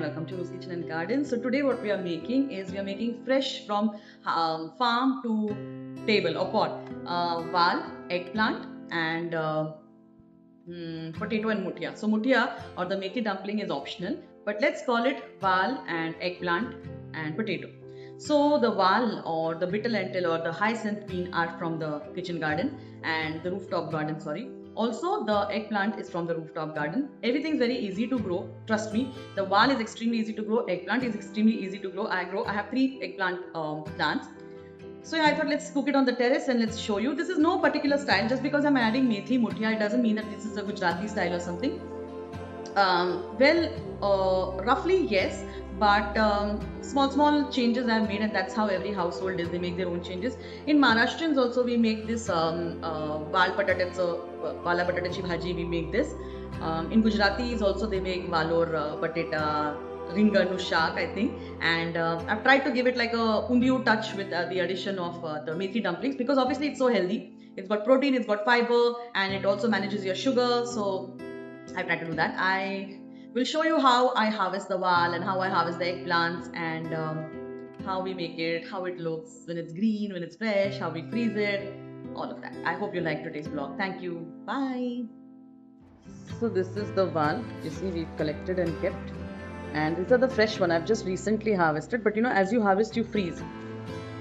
welcome to Ru's Kitchen and Garden. So today what we are making is we are making fresh from farm to table or pot val, eggplant and potato and mutia. So mutia or the methi dumpling is optional, but let's call it val and eggplant and potato. So the val or the bitter lentil or the hyacinth bean are from the kitchen garden and the rooftop garden, sorry. Also, the eggplant is from the rooftop garden. Everything is very easy to grow. Trust me, the val is extremely easy to grow. Eggplant is extremely easy to grow. I have 3 eggplant plants. So yeah, I thought let's cook it on the terrace and let's show you. This is no particular style. Just because I'm adding methi mutia, it doesn't mean that this is a Gujarati style or something. Roughly yes, but small changes I've made, and that's how every household is. They make their own changes. In Maharashtrians also we make this val vala batatachi bhaji. We make this. In Gujaratis also they make valor batata ringanu shak, I think, and I've tried to give it like a undiyu touch with the addition of the methi dumplings, because obviously it's so healthy. It's got protein, it's got fiber, and it also manages your sugar. So I try to do that. I will show you how I harvest the val and how I harvest the eggplants and how we make it, how it looks when it's green, when it's fresh, how we freeze it, all of that. I hope you liked today's vlog. Thank you. Bye. So this is the val. You see, we've collected and kept. And these are the fresh one. I've just recently harvested. But you know, as you harvest, you freeze.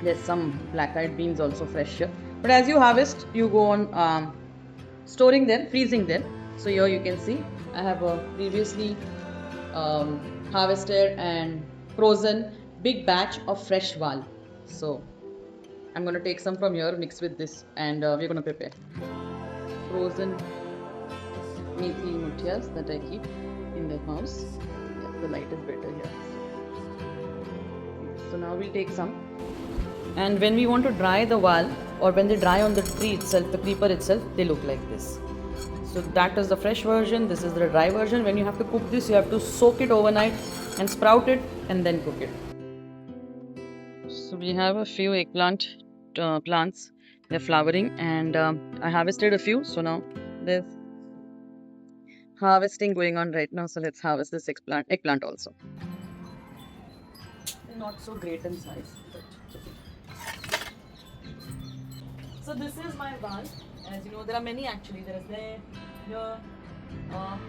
There's some black-eyed beans also fresh here. But as you harvest, you go on storing them, freezing them. So here you can see I have a previously harvested and frozen big batch of fresh val. So I'm going to take some from here, mix with this, and we're going to prepare frozen methi mutias that I keep in the house. Yeah, the light is better here. So now we'll take some, and when we want to dry the val, or when they dry on the tree itself, the creeper itself, they look like this. So that is the fresh version. This is the dry version. When you have to cook this, you have to soak it overnight and sprout it and then cook it. So we have a few eggplant plants. They're flowering, and I harvested a few. So now there's harvesting going on right now. So let's harvest this eggplant also. They're not so great in size, but so this is my val. As you know, there are many actually. There is there, here.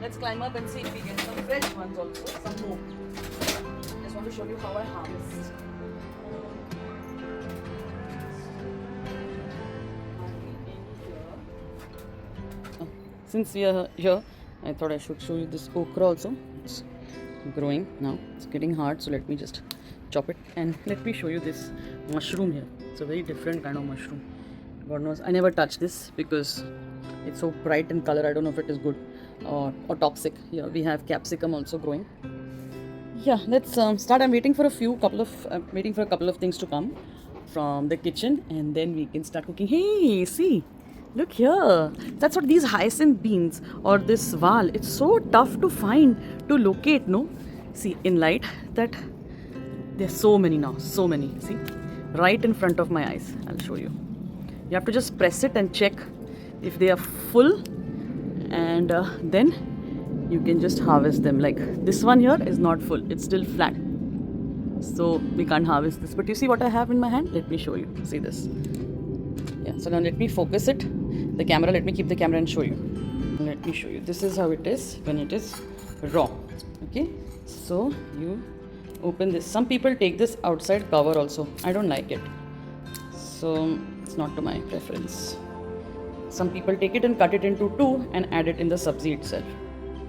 Let's climb up and see if we get some fresh ones also, some more. Just want to show you how I harvest. Since we are here, I thought I should show you this okra also. It's growing now. It's getting hard, so let me just chop it, and let me show you this mushroom here. It's a very different kind of mushroom. God knows, I never touch this because it's so bright in color. I don't know if it is good or toxic. Here we have capsicum also growing. Yeah, let's start. I'm waiting for a couple of things to come from the kitchen, and then we can start cooking. Hey, see, look here. That's what these hyacinth beans or this val. It's so tough to find, to locate. No, see in light that there's so many now. So many. See, right in front of my eyes. I'll show you. You have to just press it and check if they are full, and then you can just harvest them. Like this one here is not full, it's still flat, so we can't harvest this. But you see what I have in my hand? Let me show you. See this? Yeah, so now let me focus it, the camera. Let me keep the camera and show you. Let me show you. This is how it is when it is raw. Okay, so you open this. Some people take this outside cover also. I don't like it, so it's not to my preference. Some people take it and cut it into two and add it in the sabzi itself.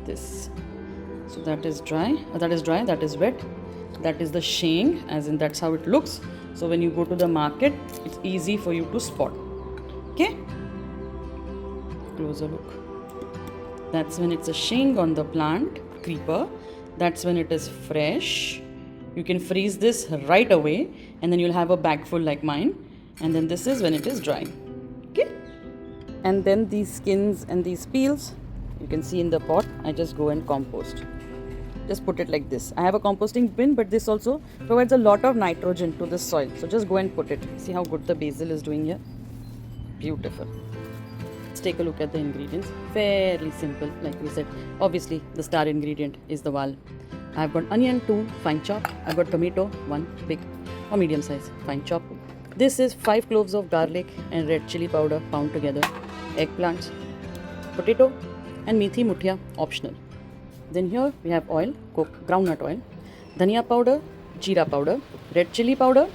This. So that is dry, that is wet, that is the sheng, as in that's how it looks. So when you go to the market, it's easy for you to spot. Okay? Closer look. That's when it's a sheng on the plant, creeper. That's when it is fresh. You can freeze this right away, and then you'll have a bag full like mine. And then this is when it is dry. Okay? And then these skins and these peels, you can see in the pot, I just go and compost. Just put it like this. I have a composting bin, but this also provides a lot of nitrogen to the soil. So just go and put it. See how good the basil is doing here? Beautiful. Let's take a look at the ingredients. Fairly simple, like we said. Obviously, the star ingredient is the val. I've got onion 2 fine chop. I've got tomato 1 big or medium size fine chop. This is 5 cloves of garlic and red chili powder pound together. Eggplants, potato and methi muthia optional. Then here we have oil, cooked groundnut oil, dhania powder, jeera powder, red chili powder,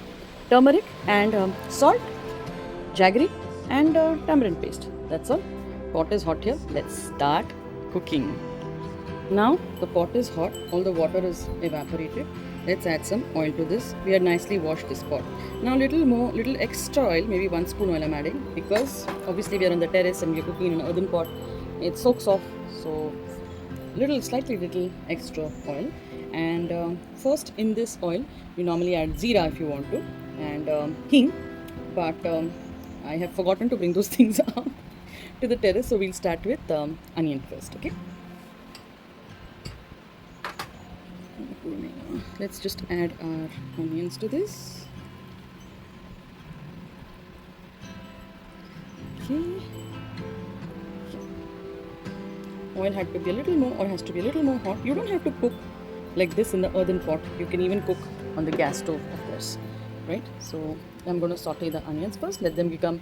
turmeric and salt, jaggery and tamarind paste. That's all. Pot is hot here. Let's start cooking. Now the pot is hot, all the water is evaporated. Let's add some oil to this. We had nicely washed this pot. Now little extra oil, maybe 1 spoon oil I'm adding, because obviously we are on the terrace and we're cooking in an earthen pot. It soaks off, so slightly little extra oil. And first in this oil, you normally add jeera if you want to, and hing, but I have forgotten to bring those things up to the terrace, so we'll start with onion first, okay? Let's just add our onions to this. Okay. Oil had to be a little more, or has to be a little more hot. You don't have to cook like this in the earthen pot. You can even cook on the gas stove, of course, right? So I'm going to saute the onions first. Let them become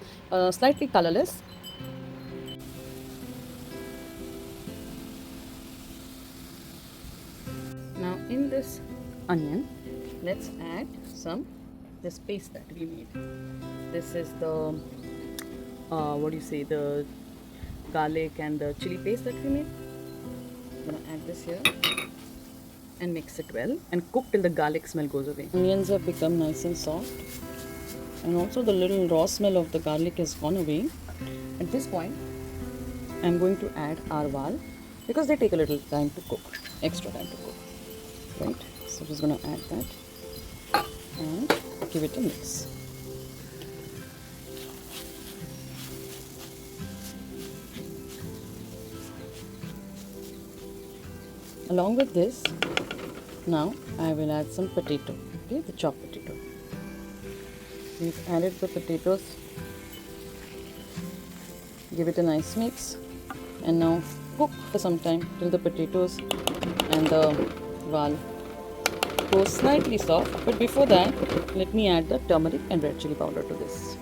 slightly colorless. Now in this onion, let's add this paste that we made. This is the the garlic and the chili paste that we made. I'm gonna add this here and mix it well and cook till the garlic smell goes away. Onions have become nice and soft, and also the little raw smell of the garlic has gone away. At this point, I'm going to add our wal, because they take a little time to cook, extra time to cook. Right, so just going to add that and give it a mix. Along with this, now I will add some potato, okay, the chopped potato. We've added the potatoes, give it a nice mix, and now cook for some time till the potatoes and the wal go slightly soft. But before that, let me add the turmeric and red chili powder to this.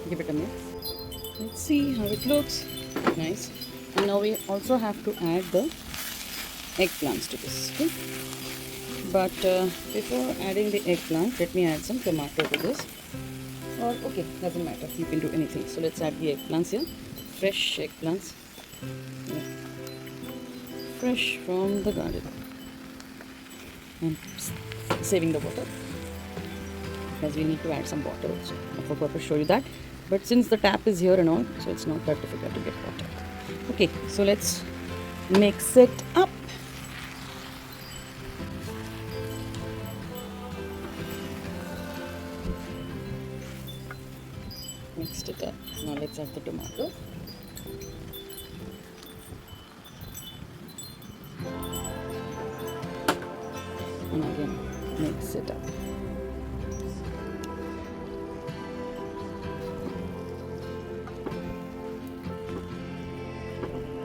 Give it a mix. Let's see how it looks. Nice. And now we also have to add the eggplants to this, okay? But before adding the eggplant, let me add some tomato to this. Or okay, doesn't matter, you can do anything. So let's add the eggplants here. Fresh eggplants. Yeah. Fresh from the garden. And saving the water, because we need to add some water also. I forgot to show you that. But since the tap is here and all, so it's not that difficult to get water. Okay, so let's mix it up. Mixed it up. Now let's add the tomato. And again, mix it up.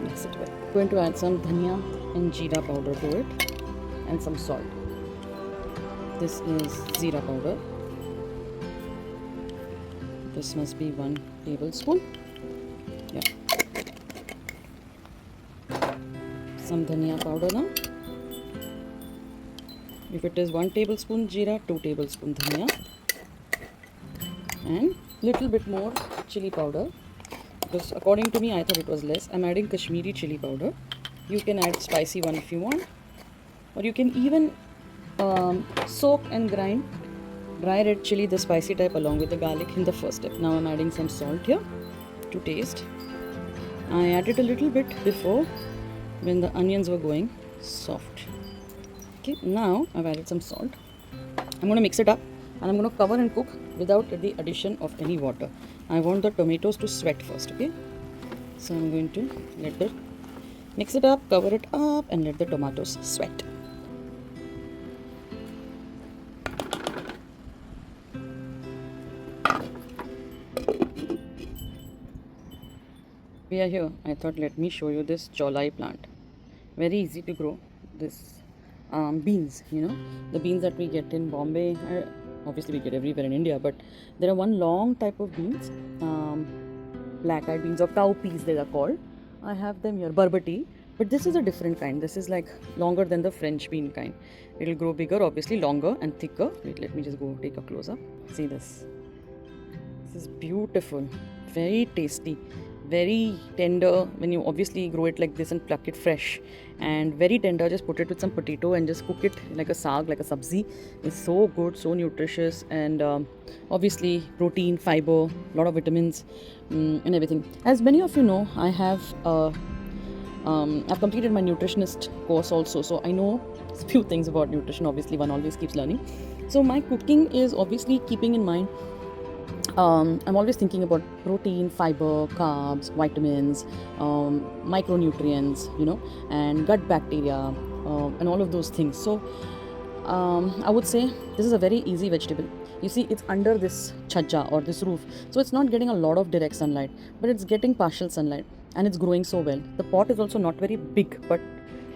Mix it well. I'm going to add some dhania and jeera powder to it, and some salt. This is jeera powder. This must be 1 tablespoon. Yeah. Some dhania powder now. If it is 1 tablespoon jeera, 2 tablespoon dhania. And little bit more chili powder. Because according to me, I thought it was less. I'm adding Kashmiri chili powder. You can add spicy one if you want. Or you can even soak and grind dry red chili, the spicy type, along with the garlic in the first step. Now I'm adding some salt here to taste. I added a little bit before when the onions were going soft. Okay, now I've added some salt. I'm going to mix it up and I'm going to cover and cook without the addition of any water. I want the tomatoes to sweat first, okay? So I'm going to mix it up, cover it up, and let the tomatoes sweat. we are here, I thought let me show you this cholai plant. Very easy to grow. This beans, the beans that we get in Bombay, obviously we get everywhere in India, but there are one long type of beans, black-eyed beans or cow peas they are called. I have them here, barbati, but this is a different kind. This is like longer than the French bean kind. It'll grow bigger, obviously longer and thicker. Wait, let me just go take a close up. See this. This is beautiful, very tasty, very tender. When you obviously grow it like this and pluck it fresh, and very tender. Just put it with some potato and just cook it like a saag, like a sabzi. It's so good, so nutritious, and obviously protein, fiber, lot of vitamins, and everything. As many of you know, I've completed my nutritionist course also, so I know a few things about nutrition. Obviously, one always keeps learning. So my cooking is obviously keeping in mind. I'm always thinking about protein, fiber, carbs, vitamins, micronutrients, and gut bacteria, and all of those things. So I would say this is a very easy vegetable. You see, it's under this chhaja or this roof, so it's not getting a lot of direct sunlight, but it's getting partial sunlight, and it's growing so well. The pot is also not very big, but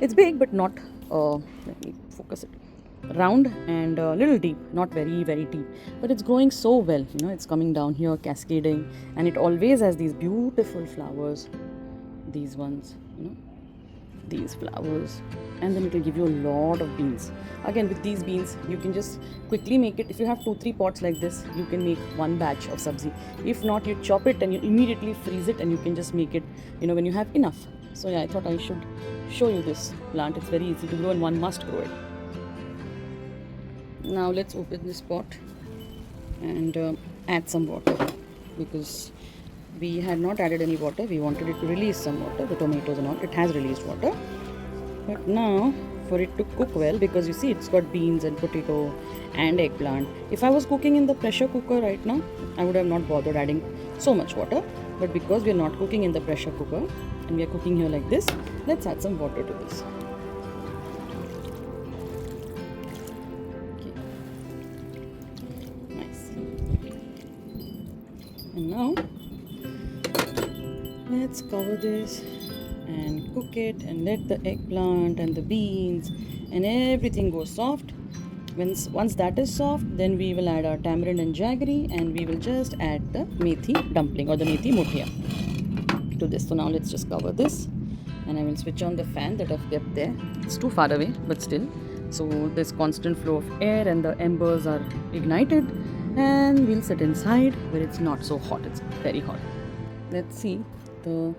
it's big, but not. Let me focus it. Round and a little deep, not very very deep, but it's growing so well. It's coming down here, cascading, and it always has these beautiful flowers. These ones, these flowers, and then it will give you a lot of beans. Again, with these beans, you can just quickly make it. If you have 2-3 pots like this, you can make one batch of sabzi. If not, you chop it and you immediately freeze it, and you can just make it, when you have enough. So yeah, I thought I should show you this plant. It's very easy to grow, and one must grow it. Now let's open this pot and add some water, because we had not added any water. We wanted it to release some water, the tomatoes and all. It has released water, but now for it to cook well, because you see it's got beans and potato and eggplant. If I was cooking in the pressure cooker right now, I would have not bothered adding so much water, but because we are not cooking in the pressure cooker and we are cooking here like this, let's add some water to this. And now let's cover this and cook it, and let the eggplant and the beans and everything go soft. Once that is soft, then we will add our tamarind and jaggery, and we will just add the methi dumpling or the methi muthia to this. So now let's just cover this, and I will switch on the fan that I've kept there. It's too far away, but still. So there's constant flow of air and the embers are ignited, and we'll sit inside where it's not so hot. It's very hot. Let's see, the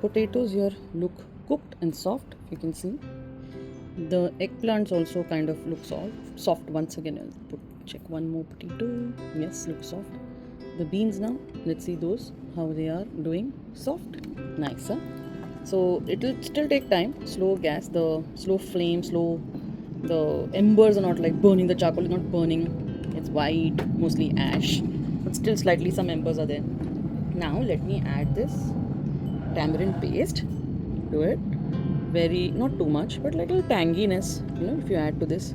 potatoes here look cooked and soft. You can see the eggplants also kind of look soft. Once again, I'll check one more potato. Yes, look soft. The beans now, let's see those, how they are doing. Soft, nice, huh? So it will still take time. Slow gas, the slow flame, the embers are not like burning. The charcoal is not burning. It's white, mostly ash, but still slightly some embers are there. Now let me add this tamarind paste to it. Very, not too much, but little tanginess. If you add to this,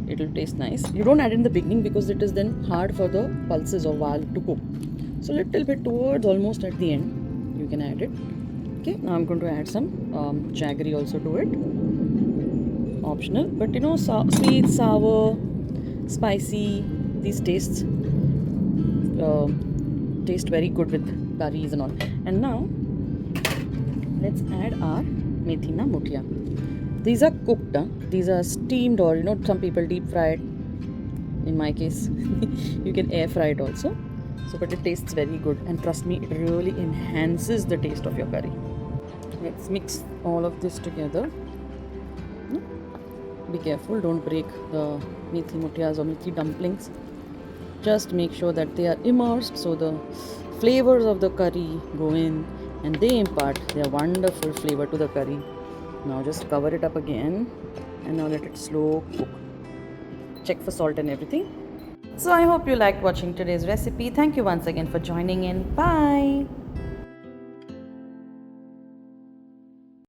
it will taste nice. You don't add in the beginning because it is then hard for the pulses or wal to cook. So little bit towards almost at the end, you can add it. Okay, now I'm going to add some jaggery also to it. Optional, but sweet, sour, spicy, these tastes taste very good with curries and all. And now let's add our methi na muthia. These are cooked, these are steamed, or some people deep fried. In my case, you can air fry it also. So, but it tastes very good, and trust me, it really enhances the taste of your curry. Let's mix all of this together. Be careful, don't break the methi muthias or methi dumplings. Just make sure that they are immersed so the flavors of the curry go in and they impart their wonderful flavor to the curry. Now just cover it up again, and now let it slow cook. Check for salt and everything. So I hope you liked watching today's recipe. Thank you once again for joining in. Bye.